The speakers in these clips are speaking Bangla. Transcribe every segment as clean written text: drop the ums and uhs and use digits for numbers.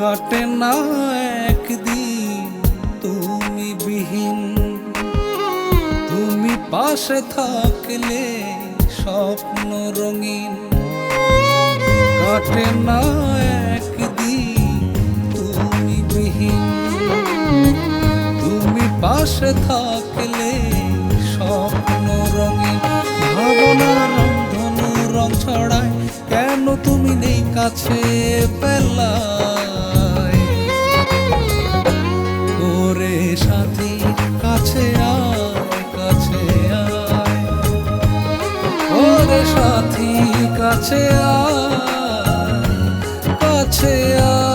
কাটে না একদিন তুমি বিহীন, তুমি পাশে থাকলে স্বপ্ন রঙিন। কাটে না একদিন তুমি বিহীন, তুমি পাশে থাকলে স্বপ্ন রঙিন। ভাবনার রংধনু রং ছড়ায়, কেন তুমি নেই কাছে পেলায়। ওরে সাথী কাছে আয়, কাছে আয়, ওরে সাথী কাছে আয়, কাছে আয়।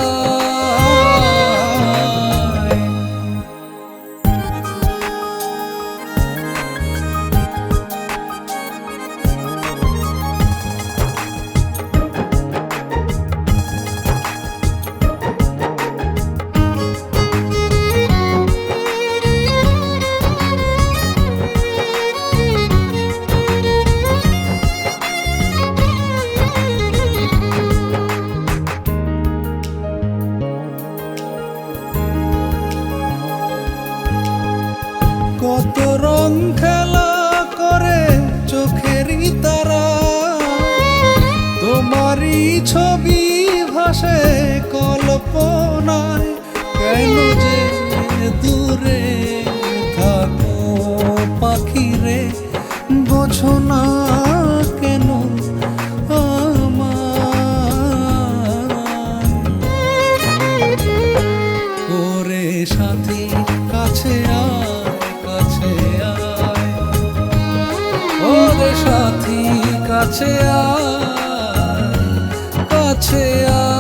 কত রং খেলা করে চোখেরই তারা, তোমারই ছবি ভাসে কল্পনায়। কেন যে দূরে থাকো পাখিরে, বোঝো না কেন আমায়। ওরে সাথী কাছে আয়, কাছে আয়, ওরে সাথী কাছে আয়, কাছে আয়।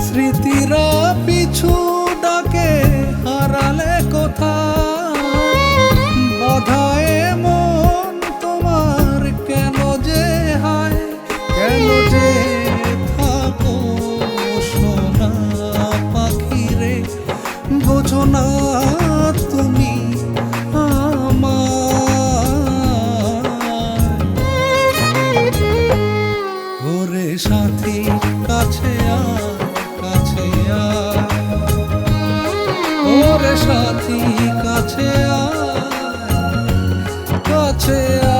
স্মৃতিরা পিছু ডাকে হারালে কোথায়, বাধায় মন তোমার কেন যে হায়। কেন যে থাকো সোনা পাখিরে, বোঝো না তুমি আমায়। ওরে সাথী কাছে আয়, কাছে আয়, ওরে সাথী কাছে আয়, কাছে আয়।